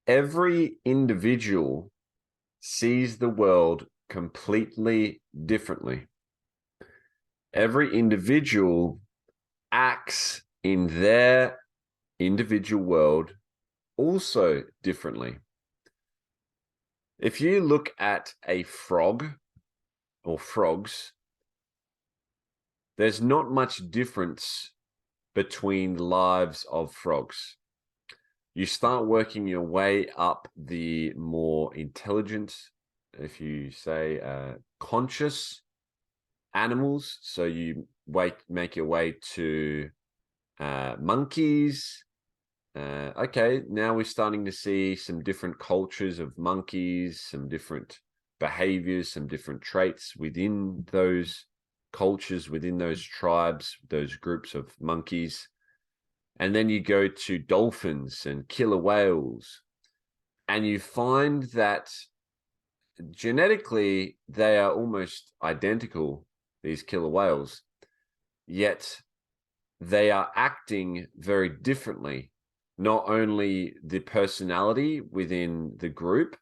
every individual sees the world completely differently. Every individual acts in their individual world also differently. If you look at a frog or frogs, there's not much difference between the lives of frogs. You start working your way up the more intelligent, if you say conscious animals. So you make your way to monkeys. Okay, now we're starting to see some different cultures of monkeys, some different behaviors, some different traits within those cultures, within those tribes, those groups of monkeys. And then you go to dolphins and killer whales, and you find that genetically they are almost identical, these killer whales, yet they are acting very differently. Not only the personality within the group,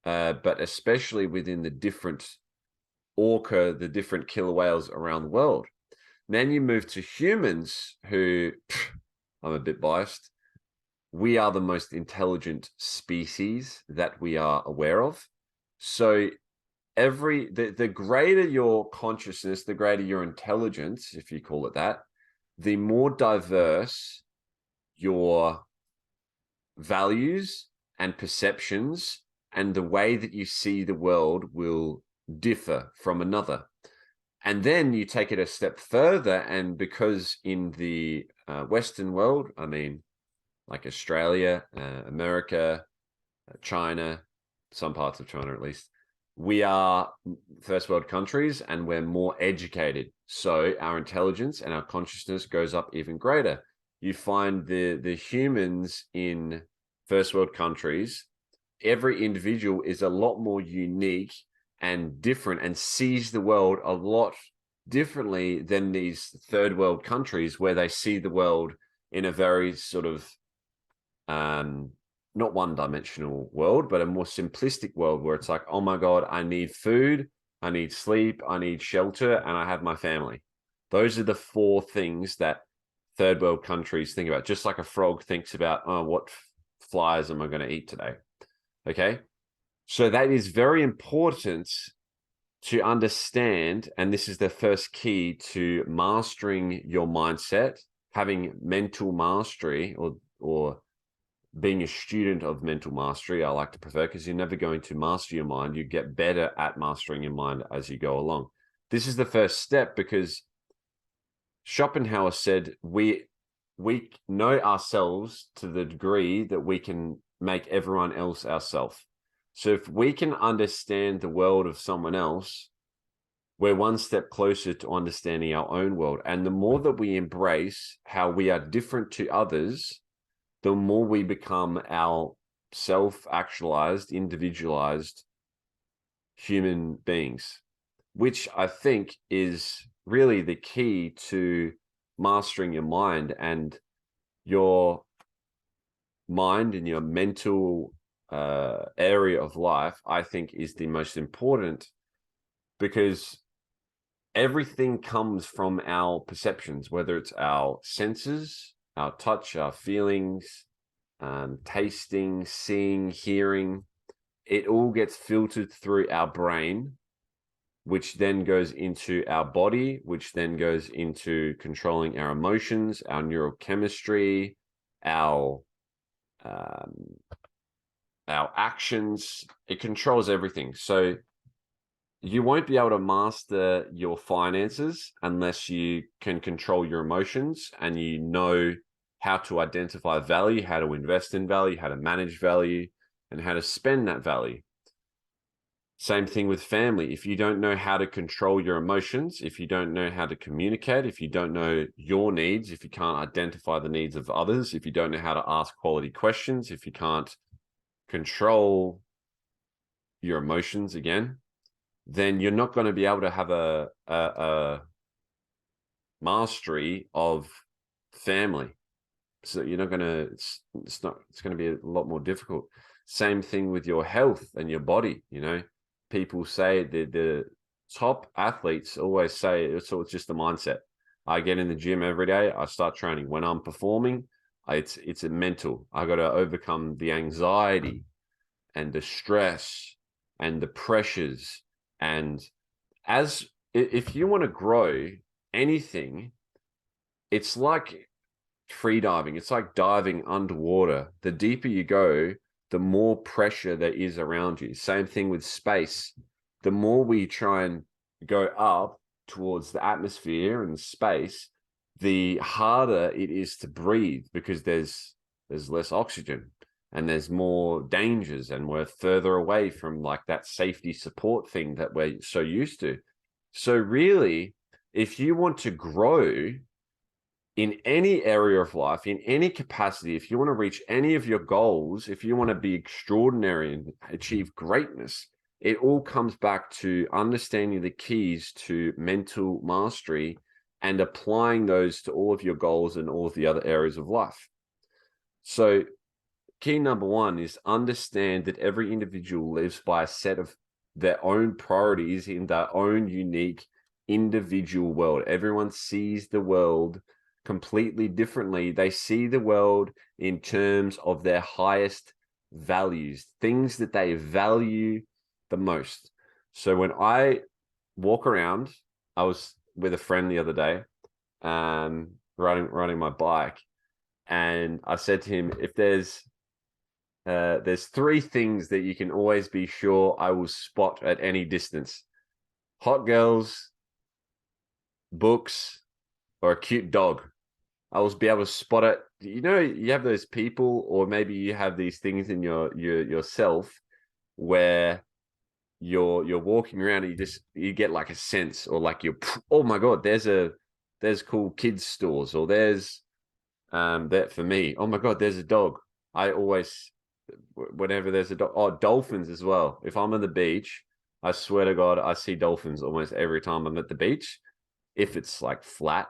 but especially within the different orca, the different killer whales around the world. Then you move to humans who, I'm a bit biased, we are the most intelligent species that we are aware of. So the greater your consciousness, the greater your intelligence, if you call it that, the more diverse your values and perceptions and the way that you see the world will differ from another. And then you take it a step further, and because in the Western world, I mean, like Australia, America, China, some parts of China at least, we are first world countries and we're more educated. So our intelligence and our consciousness goes up even greater. You find the humans in first world countries, every individual is a lot more unique and different and sees the world a lot differently than these third world countries where they see the world in a very sort of not one-dimensional world, but a more simplistic world where it's like, oh my God, I need food, I need sleep, I need shelter, and I have my family. Those are the four things that third world countries think about, just like a frog thinks about, oh, what flies am I going to eat today? Okay. So that is very important to understand. And this is the first key to mastering your mindset, having mental mastery or being a student of mental mastery, I like to prefer, because you're never going to master your mind. You get better at mastering your mind as you go along. This is the first step because Schopenhauer said we know ourselves to the degree that we can make everyone else ourselves. So if we can understand the world of someone else, we're one step closer to understanding our own world. And the more that we embrace how we are different to others, the more we become our self-actualized, individualized human beings, which I think is really the key to mastering your mind. And your mind and your mental area of life, I think, is the most important, because everything comes from our perceptions, whether it's our senses, our touch, our feelings, tasting, seeing, hearing. It all gets filtered through our brain, which then goes into our body, which then goes into controlling our emotions, our neurochemistry, our actions. It controls everything. So you won't be able to master your finances unless you can control your emotions and you know how to identify value, how to invest in value, how to manage value, and how to spend that value. Same thing with family. If you don't know how to control your emotions, if you don't know how to communicate, if you don't know your needs, if you can't identify the needs of others, if you don't know how to ask quality questions, if you can't control your emotions again, then you're not going to be able to have a mastery of family. So you're not gonna. It's not. It's going to be a lot more difficult. Same thing with your health and your body. You know, people say the top athletes always say it's just a mindset. I get in the gym every day. I start training. When I'm performing, it's a mental. I got to overcome the anxiety and the stress and the pressures. And as if you want to grow anything, it's like free diving. It's like diving underwater. The deeper you go, the more pressure there is around you. Same thing with space. The more we try and go up towards the atmosphere and space, the harder it is to breathe because there's less oxygen and there's more dangers, and we're further away from like that safety support thing that we're so used to. So really, if you want to grow in any area of life, in any capacity, if you want to reach any of your goals, if you want to be extraordinary and achieve greatness, it all comes back to understanding the keys to mental mastery and applying those to all of your goals and all of the other areas of life. So key number one is understand that every individual lives by a set of their own priorities in their own unique individual world. Everyone sees the world completely differently. They see the world in terms of their highest values, things that they value the most. So when I walk around, I was with a friend the other day, riding my bike, and I said to him, if there's three things that you can always be sure I will spot at any distance: hot girls, books, or a cute dog. I will be able to spot it. You know, you have those people, or maybe you have these things in yourself where you're walking around and you get like a sense, or like oh my god, there's cool kids stores, or there's that for me. Oh my god, there's a dog. I always, whenever there's a dog, dolphins as well. If I'm on the beach, I swear to God, I see dolphins almost every time I'm at the beach, if it's like flat,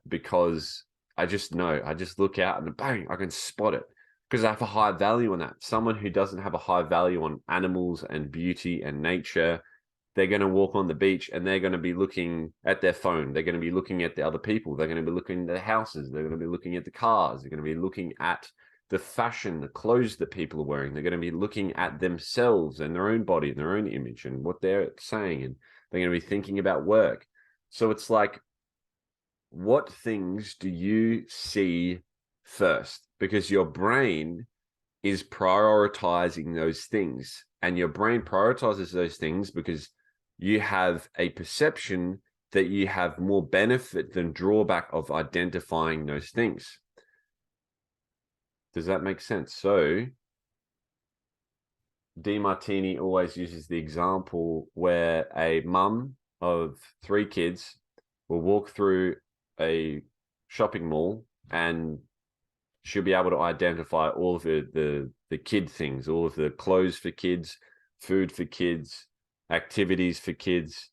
because I just know, I just look out and bang, I can spot it because I have a high value on that. Someone who doesn't have a high value on animals and beauty and nature, they're going to walk on the beach and they're going to be looking at their phone. They're going to be looking at the other people. They're going to be looking at the houses. They're going to be looking at the cars. They're going to be looking at the fashion, the clothes that people are wearing. They're going to be looking at themselves and their own body and their own image and what they're saying. And they're going to be thinking about work. So it's like, what things do you see first? Because your brain is prioritizing those things, and your brain prioritizes those things because you have a perception that you have more benefit than drawback of identifying those things. Does that make sense? So Demartini always uses the example where a mum of 3 kids will walk through a shopping mall and she'll be able to identify all of the kid things, all of the clothes for kids, food for kids, activities for kids,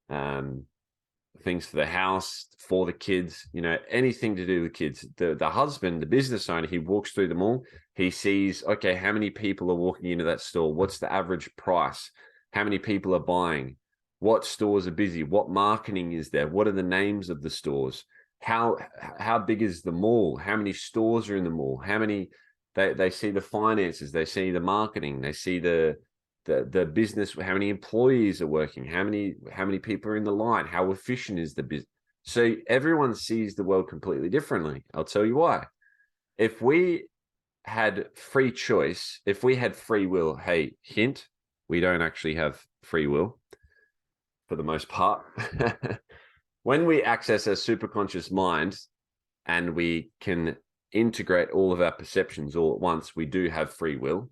things for the house for the kids, you know, anything to do with kids. The husband, the business owner, he walks through the mall, he sees, okay, how many people are walking into that store? What's the average price? How many people are buying? What stores are busy? What marketing is there? What are the names of the stores? How big is the mall? How many stores are in the mall? How many, they see the finances, they see the marketing, they see the business, how many employees are working, how many people are in the line, how efficient is the business. So everyone sees the world completely differently. I'll tell you why. If we had free choice, if we had free will, hey, hint, we don't actually have free will for the most part. When we access our superconscious mind and we can integrate all of our perceptions all at once, we do have free will.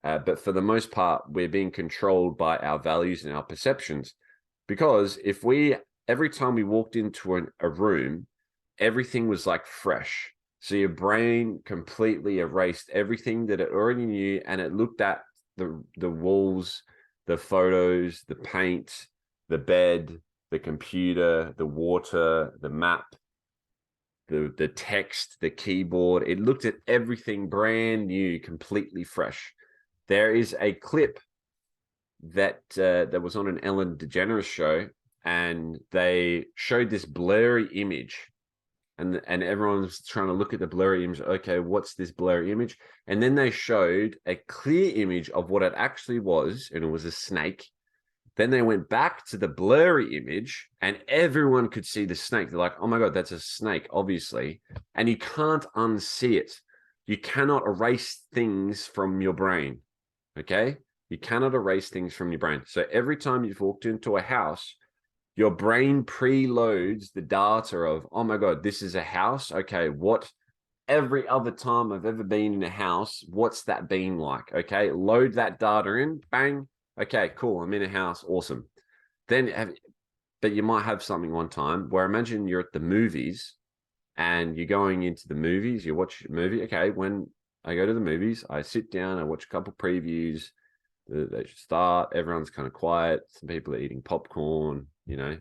But for the most part, we're being controlled by our values and our perceptions. Because if every time we walked into a room, everything was like fresh. So your brain completely erased everything that it already knew, and it looked at the walls, the photos, the paint, the bed, the computer, the water, the map, the text, the keyboard. It looked at everything brand new, completely fresh. There is a clip that that was on an Ellen DeGeneres show, and they showed this blurry image, and everyone's trying to look at the blurry image. Okay, what's this blurry image? And then they showed a clear image of what it actually was, and it was a snake. Then they went back to the blurry image, and everyone could see the snake. They're like, oh my God, that's a snake, obviously. And you can't unsee it. You cannot erase things from your brain, okay? You cannot erase things from your brain. So every time you've walked into a house, your brain preloads the data of, oh my God, this is a house. Okay, what every other time I've ever been in a house, what's that been like? Okay, load that data in, bang. Okay, cool. I'm in a house. Awesome. But you might have something one time where imagine you're at the movies and you're going into the movies, you watch a movie. Okay, when I go to the movies, I sit down, I watch a couple previews. They start, everyone's kind of quiet. Some people are eating popcorn, you know,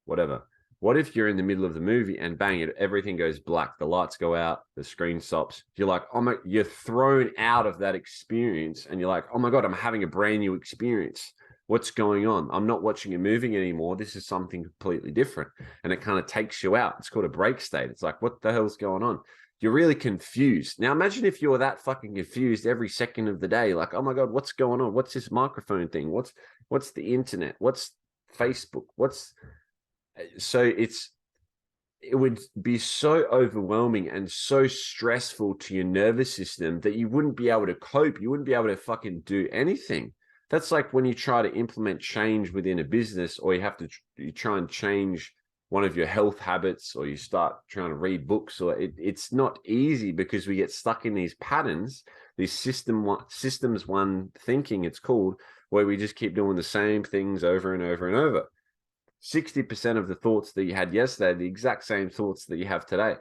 whatever. What if you're in the middle of the movie and bang, everything goes black, the lights go out, the screen stops. You're like, oh my, you're thrown out of that experience, and you're like, oh my God, I'm having a brand new experience. What's going on? I'm not watching a movie anymore. This is something completely different. And it kind of takes you out. It's called a break state. It's like, what the hell's going on? You're really confused. Now imagine if you were that fucking confused every second of the day. Like, oh my God, what's going on? What's this microphone thing? What's the internet? What's Facebook? So it would be so overwhelming and so stressful to your nervous system that you wouldn't be able to cope. You wouldn't be able to fucking do anything. That's like when you try to implement change within a business, or you try and change one of your health habits, or you start trying to read books, or it's not easy because we get stuck in these patterns, these systems one thinking it's called, where we just keep doing the same things over and over and over. 60% of the thoughts that you had yesterday are the exact same thoughts that you have today.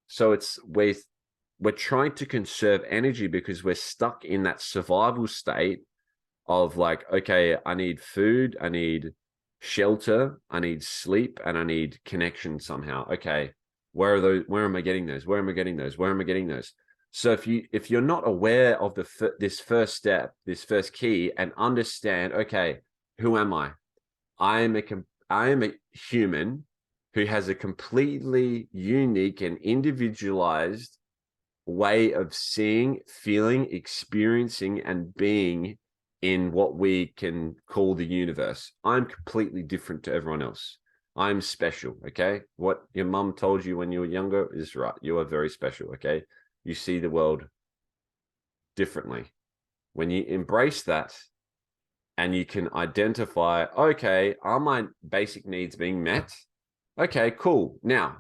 So we're trying to conserve energy because we're stuck in that survival state of like, okay, I need food, I need shelter, I need sleep, and I need connection somehow. Okay, where are those? Where am I getting those? Where am I getting those? Where am I getting those? So if you're not aware of this first step, this first key, and understand, okay, who am I? I am a human who has a completely unique and individualized way of seeing, feeling, experiencing, and being in what we can call the universe. I'm completely different to everyone else. I'm special, okay? What your mum told you when you were younger is right. You are very special, okay? You see the world differently. When you embrace that and you can identify, okay, are my basic needs being met? Okay, cool. Now,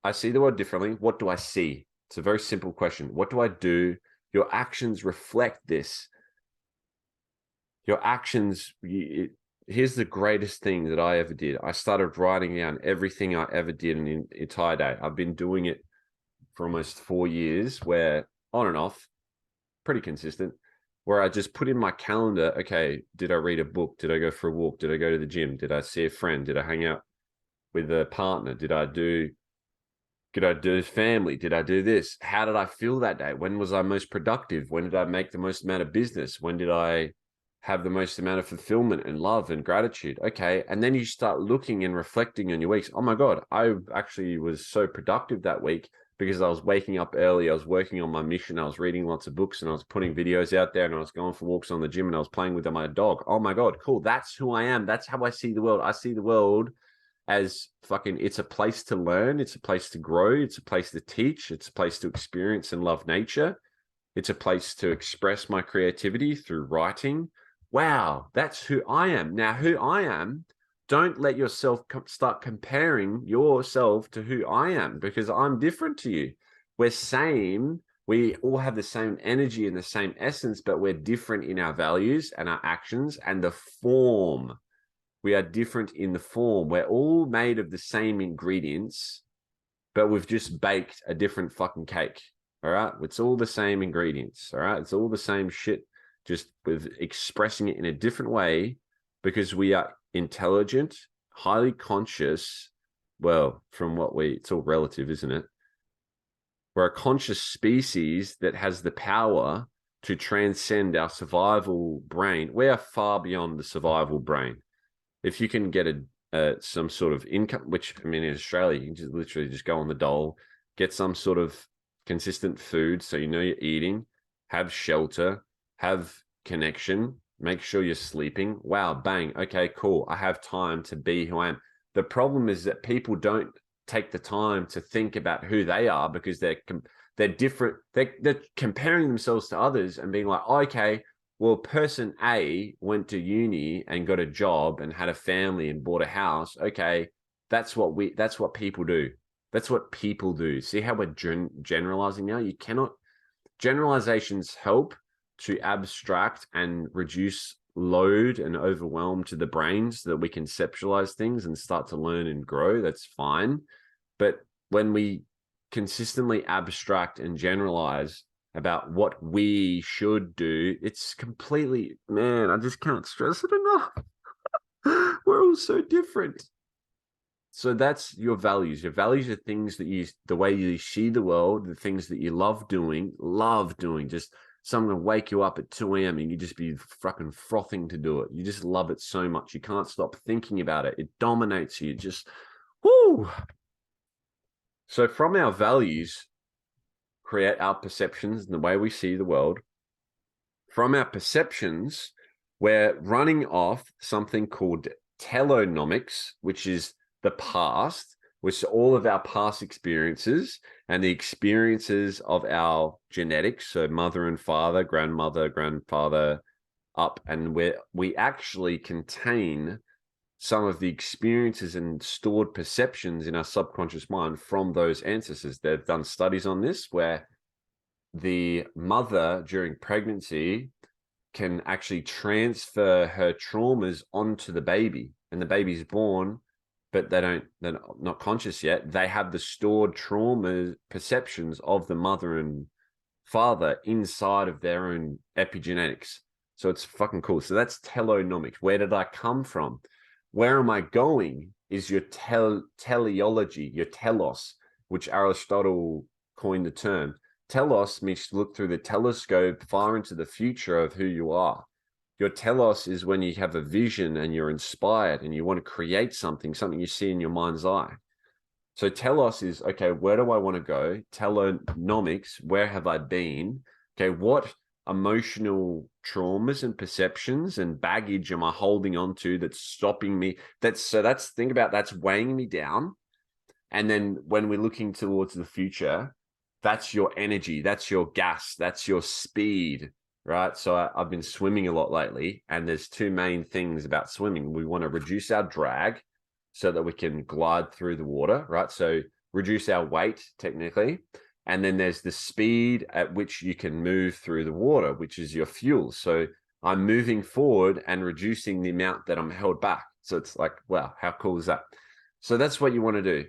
I see the world differently. What do I see? It's a very simple question. What do I do? Your actions reflect this. Your actions, here's the greatest thing that I ever did. I started writing down everything I ever did in an entire day. I've been doing it for almost 4 years, where on and off, pretty consistent, where I just put in my calendar, okay, did I read a book? Did I go for a walk? Did I go to the gym? Did I see a friend? Did I hang out with a partner? Did I do family? Did I do this? How did I feel that day? When was I most productive? When did I make the most amount of business? When did I have the most amount of fulfillment and love and gratitude? Okay. And then you start looking and reflecting on your weeks. Oh my God, I actually was so productive that week because I was waking up early. I was working on my mission. I was reading lots of books, and I was putting videos out there, and I was going for walks on the gym, and I was playing with my dog. Oh my God, cool. That's who I am. That's how I see the world. I see the world as fucking, it's a place to learn. It's a place to grow. It's a place to teach. It's a place to experience and love nature. It's a place to express my creativity through writing. Wow, that's who I am. Now, who I am, don't let yourself start comparing yourself to who I am, because I'm different to you. We're same. We all have the same energy and the same essence, but we're different in our values and our actions and the form. We are different in the form. We're all made of the same ingredients, but we've just baked a different fucking cake. All right. It's all the same ingredients. All right. It's all the same shit, just with expressing it in a different way, because we are intelligent, highly conscious, well, from what it's all relative, isn't it? We're a conscious species that has the power to transcend our survival brain. We are far beyond the survival brain. If you can get some sort of income, which I mean, in Australia, you can just literally just go on the dole, get some sort of consistent food, so you know you're eating, have shelter, have connection, make sure you're sleeping. Wow, bang. Okay, cool. I have time to be who I am. The problem is that people don't take the time to think about who they are because they're different. They're comparing themselves to others and being like, oh, okay, well, person A went to uni and got a job and had a family and bought a house. Okay, that's what people do. That's what people do. See how we're generalizing now? You cannot. Generalizations help to abstract and reduce load and overwhelm to the brain so that we conceptualize things and start to learn and grow. That's fine. But when we consistently abstract and generalize about what we should do, it's completely, man, I just can't stress it enough. We're all so different. So that's your values. Your values are things that the way you see the world, the things that you love doing, just someone will wake you up at 2 a.m. and you just be fucking frothing to do it. You just love it so much. You can't stop thinking about it. It dominates you. Just, whoo. So from our values, create our perceptions and the way we see the world. From our perceptions, we're running off something called telonomics, which is the past, which is all of our past experiences and the experiences of our genetics, so mother and father, grandmother, grandfather, up, and we actually contain some of the experiences and stored perceptions in our subconscious mind from those ancestors. They've done studies on this where the mother during pregnancy can actually transfer her traumas onto the baby, and the baby's born, but they're not conscious yet. They have the stored trauma perceptions of the mother and father inside of their own epigenetics. So it's fucking cool. So that's telonomics. Where did I come from? Where am I going is your teleology, your telos, which Aristotle coined the term. Telos means to look through the telescope far into the future of who you are. Your telos is when you have a vision and you're inspired and you want to create something you see in your mind's eye. So telos is, okay, where do I want to go? Telonomics, where have I been? Okay, what emotional traumas and perceptions and baggage am I holding on to that's stopping me? That's weighing me down. And then when we're looking towards the future, that's your energy, that's your gas, that's your speed, right? So I've been swimming a lot lately, and there's two main things about swimming. We want to reduce our drag so that we can glide through the water, right? So reduce our weight technically. And then there's the speed at which you can move through the water, which is your fuel. So I'm moving forward and reducing the amount that I'm held back. So it's like, wow, how cool is that? So that's what you want to do.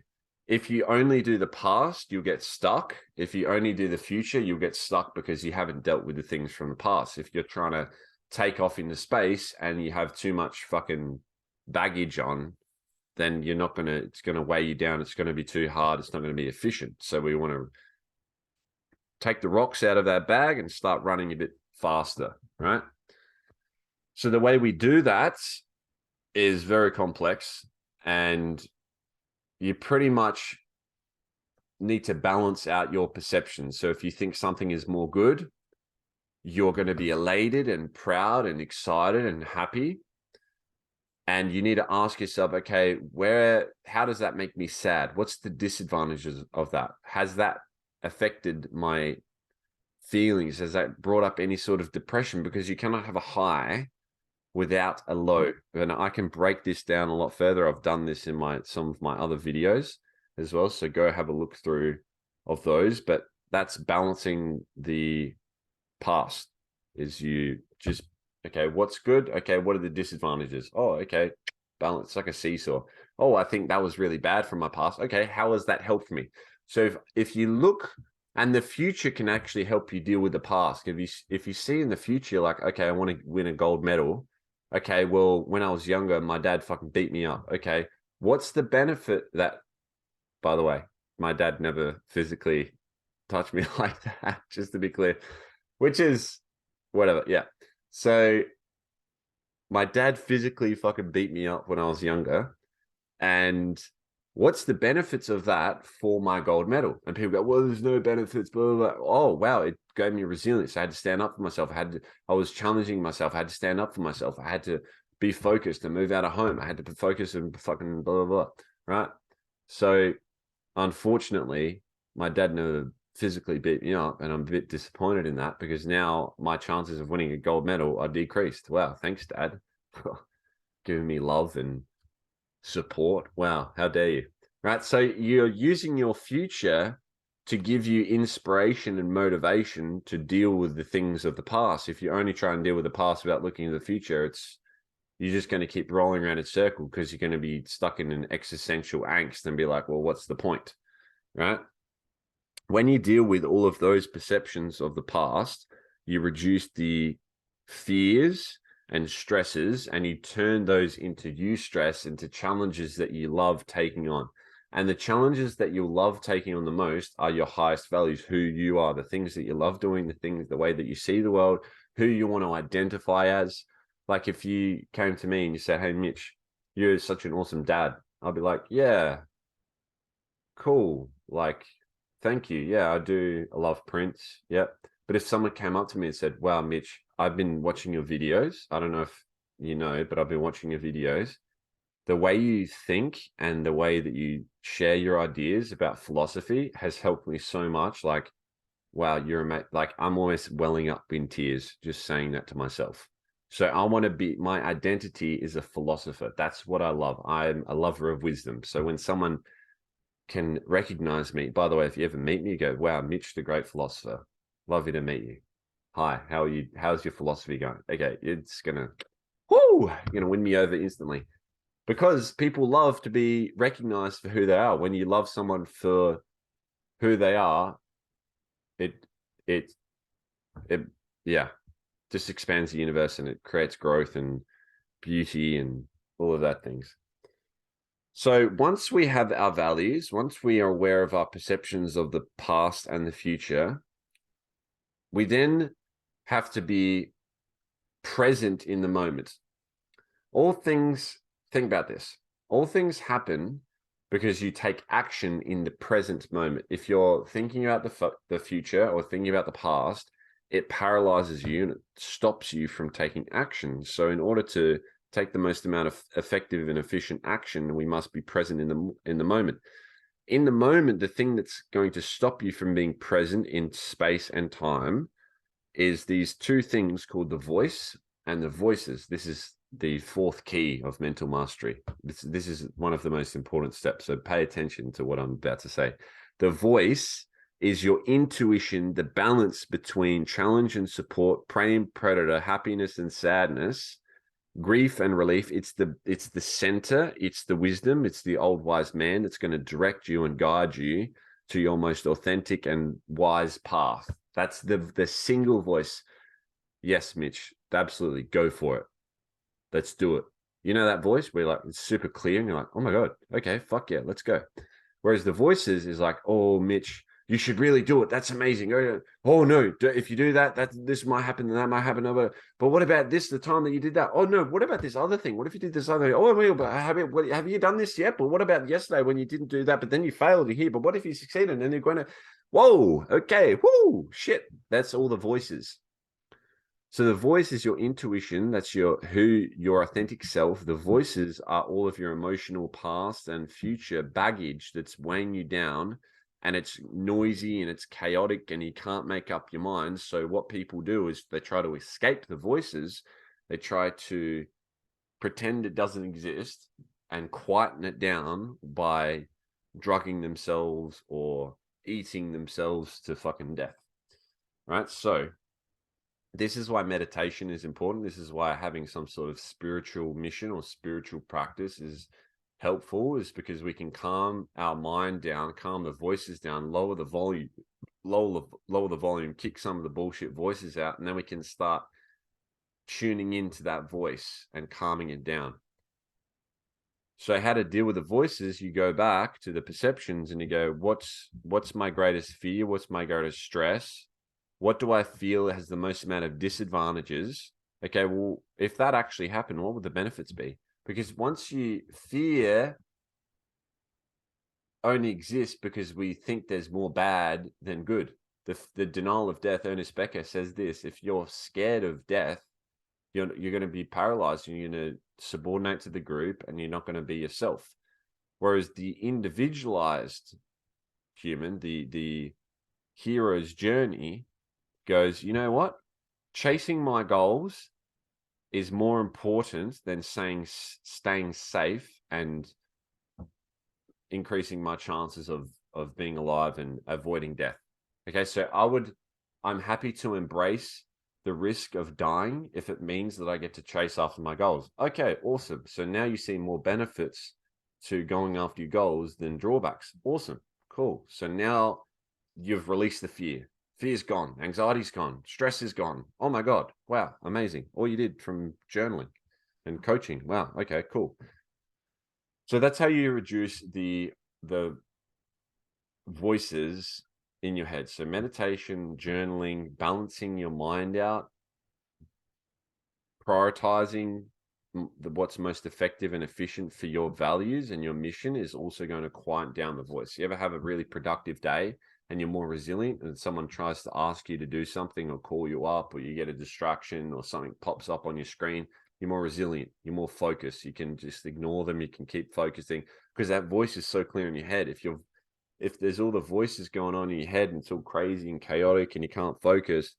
If you only do the past, you'll get stuck. If you only do the future, you'll get stuck because you haven't dealt with the things from the past. If you're trying to take off into space and you have too much fucking baggage on, then it's going to weigh you down. It's going to be too hard. It's not going to be efficient. So we want to take the rocks out of that bag and start running a bit faster, right? So the way we do that is very complex, and you pretty much need to balance out your perceptions. So if you think something is more good, you're going to be elated and proud and excited and happy. And you need to ask yourself, okay, how does that make me sad? What's the disadvantages of that? Has that affected my feelings? Has that brought up any sort of depression? Because you cannot have a high without a low. And I can break this down a lot further. I've done this in some of my other videos as well. So go have a look through of those. But that's balancing the past. Is you just, okay, what's good? Okay, what are the disadvantages? Oh, okay, balance. It's like a seesaw. Oh, I think that was really bad from my past. Okay, how has that helped me? So if you look, and the future can actually help you deal with the past. If you see in the future, like, okay, I want to win a gold medal. Okay, well, when I was younger, my dad fucking beat me up. Okay, what's the benefit that by the way. My dad never physically touched me like that, just to be clear, which is whatever. Yeah. So my dad physically fucking beat me up when I was younger. And what's the benefits of that for my gold medal? And people go, well, there's no benefits, blah, blah, blah. Oh, wow. It gave me resilience. I had to stand up for myself. I was challenging myself. I had to stand up for myself. I had to be focused and move out of home. I had to focus and fucking blah, blah, blah. Right. So unfortunately, my dad never physically beat me up, and I'm a bit disappointed in that because now my chances of winning a gold medal are decreased. Wow. Thanks, Dad. Giving me love and support. Wow, how dare you? Right. So you're using your future to give you inspiration and motivation to deal with the things of the past. If you only try and deal with the past without looking at the future, you're just going to keep rolling around in circle because you're going to be stuck in an existential angst and be like, well, what's the point? Right. When you deal with all of those perceptions of the past, you reduce the fears and stresses, and you turn those into eustress, into challenges that you love taking on. And the challenges that you love taking on the most are your highest values, who you are, the things that you love doing, the way that you see the world, who you want to identify as. Like if you came to me and you said, hey, Mitch, you're such an awesome dad, I'll be like, yeah, cool. Like, thank you. Yeah, I do. I love Prince. Yep. But if someone came up to me and said, wow, Mitch, I've been watching your videos. I don't know if you know, but I've been watching your videos. The way you think and the way that you share your ideas about philosophy has helped me so much. Like, wow, like I'm almost welling up in tears just saying that to myself. So I want to be, my identity is a philosopher. That's what I love. I'm a lover of wisdom. So when someone can recognize me, by the way, if you ever meet me, you go, wow, Mitch, the great philosopher. Lovely to meet you. Hi, how are you? How's your philosophy going? Okay, it's gonna win me over instantly. Because people love to be recognized for who they are. When you love someone for who they are, it yeah, just expands the universe and it creates growth and beauty and all of that things. So once we have our values, once we are aware of our perceptions of the past and the future, we then have to be present in the moment. Think about this. All things happen because you take action in the present moment. If you're thinking about the future or thinking about the past, it paralyzes you and it stops you from taking action. So in order to take the most amount of effective and efficient action, we must be present in the moment. In the moment, the thing that's going to stop you from being present in space and time is these two things called the voice and the voices. This is the fourth key of mental mastery. This is one of the most important steps. So pay attention to what I'm about to say. The voice is your intuition, the balance between challenge and support, prey and predator, happiness and sadness, grief and relief. It's the center, it's the wisdom, it's the old wise man that's going to direct you and guide you to your most authentic and wise path. That's the single voice. Yes, Mitch, absolutely. Go for it. Let's do it. You know that voice where like it's super clear and you're like, oh my God, okay, fuck yeah, let's go. Whereas the voices is like, oh, Mitch, you should really do it. That's amazing. Oh no, if you do that, this might happen and that might happen. But what about this? The time that you did that? Oh no, what about this other thing? What if you did this other thing? Oh, well, but have you done this yet? But what about yesterday when you didn't do that? But then you failed here. But what if you succeeded? And then you're going to, whoa, okay, whoo, shit. That's all the voices. So the voice is your intuition. That's your authentic self. The voices are all of your emotional past and future baggage that's weighing you down, and it's noisy and it's chaotic and you can't make up your mind. So what people do is they try to escape the voices. They try to pretend it doesn't exist and quieten it down by drugging themselves or eating themselves to fucking death. Right? So this is why meditation is important. This is why having some sort of spiritual mission or spiritual practice is helpful, is because we can calm our mind down, calm the voices down, lower the volume, kick some of the bullshit voices out, and then we can start tuning into that voice and calming it down. So how to deal with the voices, you go back to the perceptions and you go, what's my greatest fear? What's my greatest stress? What do I feel has the most amount of disadvantages? Okay, well, if that actually happened, what would the benefits be? Because once you fear only exists because we think there's more bad than good. The denial of death, Ernest Becker says this: if you're scared of death, you're going to be paralyzed and you're going to subordinate to the group and you're not going to be yourself. Whereas the individualized human, the hero's journey, goes, you know what? Chasing my goals is more important than staying safe and increasing my chances of being alive and avoiding death. Okay, so I'm happy to embrace the risk of dying if it means that I get to chase after my goals. Okay, awesome. So now you see more benefits to going after your goals than drawbacks. Awesome, cool. So now you've released the fear. Fear's gone, anxiety's gone, stress is gone. Oh my God, wow, amazing. All you did from journaling and coaching. Wow, okay, cool. So that's how you reduce the voices in your head. So meditation, journaling, balancing your mind out, prioritizing what's most effective and efficient for your values and your mission is also going to quiet down the voice. You ever have a really productive day and you're more resilient and someone tries to ask you to do something or call you up or you get a distraction or something pops up on your screen, you're more resilient, you're more focused. You can just ignore them. You can keep focusing because that voice is so clear in your head. If there's all the voices going on in your head and it's all crazy and chaotic and you can't focus,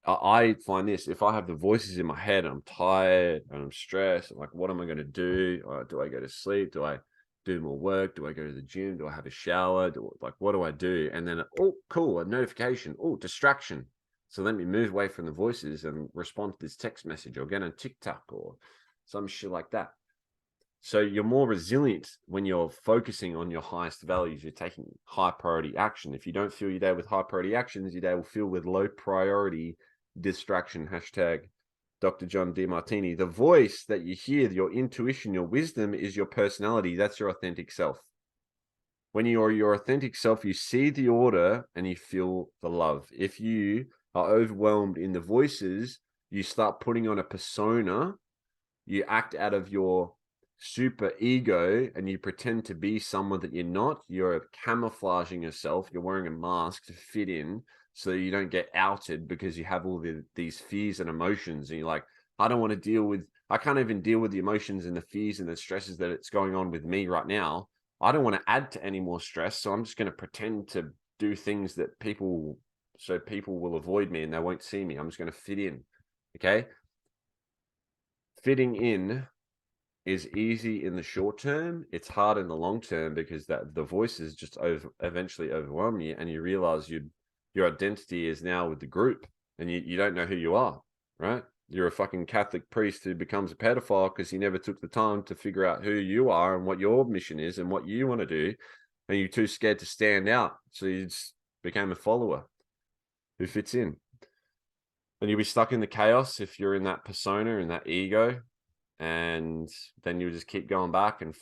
I find this, if I have the voices in my head, I'm tired and I'm stressed, I'm like, what am I going to do? Do I go to sleep? Do I do more work? Do I go to the gym? Do I have a shower? What do I do? And then, oh, cool, a notification. Oh, distraction. So let me move away from the voices and respond to this text message or get on TikTok or some shit like that. So you're more resilient when you're focusing on your highest values. You're taking high priority action. If you don't fill your day with high priority actions, your day will fill with low priority distraction. Hashtag Dr. John Demartini. The voice that you hear, your intuition, your wisdom is your personality. That's your authentic self. When you're your authentic self, you see the order and you feel the love. If you are overwhelmed in the voices, you start putting on a persona. You act out of your super ego and you pretend to be someone that you're not. You're camouflaging yourself. You're wearing a mask to fit in so you don't get outed because you have all these fears and emotions. And you're like, I can't even deal with the emotions and the fears and the stresses that it's going on with me right now. I don't want to add to any more stress. So I'm just going to pretend to do things that people will avoid me and they won't see me. I'm just going to fit in. Okay. Fitting in is easy in the short term. It's hard in the long term because the voices just eventually overwhelm you and you realize your identity is now with the group and you don't know who you are, right? You're a fucking Catholic priest who becomes a pedophile because he never took the time to figure out who you are and what your mission is and what you want to do. And you're too scared to stand out. So you just became a follower who fits in. And you'll be stuck in the chaos if you're in that persona and that ego. And then you'll just keep going back and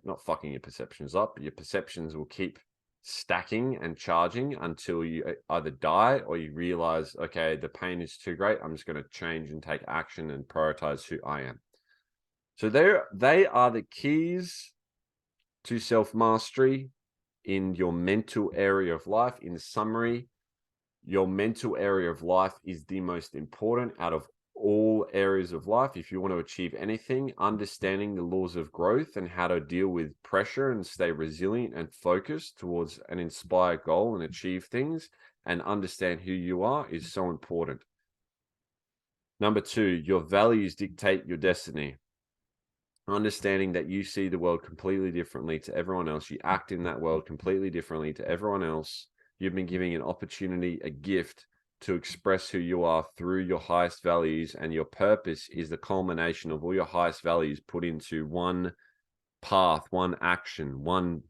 not fucking your perceptions up, but your perceptions will keep stacking and charging until you either die or you realize, okay, the pain is too great. I'm just going to change and take action and prioritize who I am. So they are the keys to self-mastery in your mental area of life. In summary, your mental area of life is the most important out of all areas of life. If you want to achieve anything, understanding the laws of growth and how to deal with pressure and stay resilient and focused towards an inspired goal and achieve things and understand who you are is so important. Number 2, your values dictate your destiny. Understanding that you see the world completely differently to everyone else. You act in that world completely differently to everyone else. You've been given an opportunity, a gift to express who you are through your highest values, and your purpose is the culmination of all your highest values put into one path, one action, one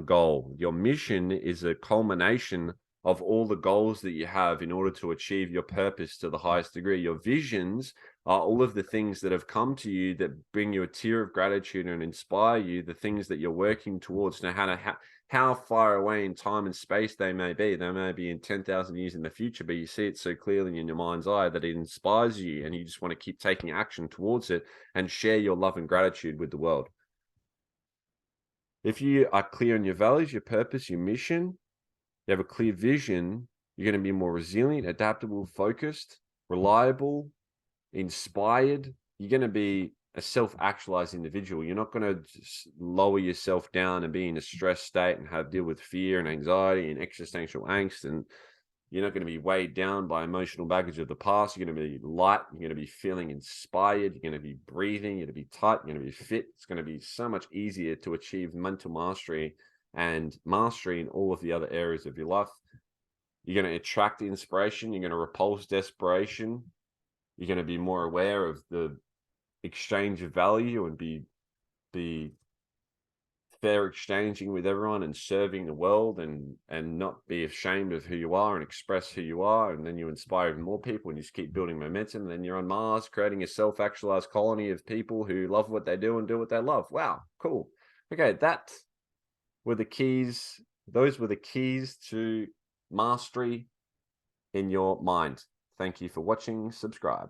goal. Your mission is a culmination of all the goals that you have in order to achieve your purpose to the highest degree. Your visions are all of the things that have come to you that bring you a tear of gratitude and inspire you, the things that you're working towards. Now, how far away in time and space they may be. They may be in 10,000 years in the future, but you see it so clearly in your mind's eye that it inspires you and you just want to keep taking action towards it and share your love and gratitude with the world. If you are clear on your values, your purpose, your mission, you have a clear vision, you're going to be more resilient, adaptable, focused, reliable, inspired. You're going to be a self-actualized individual. You're not going to just lower yourself down and be in a stress state and have deal with fear and anxiety and existential angst. And you're not going to be weighed down by emotional baggage of the past. You're going to be light. You're going to be feeling inspired. You're going to be breathing. You're going to be tight. You're going to be fit. It's going to be so much easier to achieve mental mastery and mastery in all of the other areas of your life. You're going to attract inspiration. You're going to repulse desperation. You're going to be more aware of the exchange of value and be fair exchanging with everyone and serving the world and not be ashamed of who you are and express who you are. And then you inspire even more people and you just keep building momentum. And then you're on Mars, creating a self-actualized colony of people who love what they do and do what they love. Wow, cool. Okay, that were the keys. Those were the keys to mastery in your mind. Thank you for watching. Subscribe.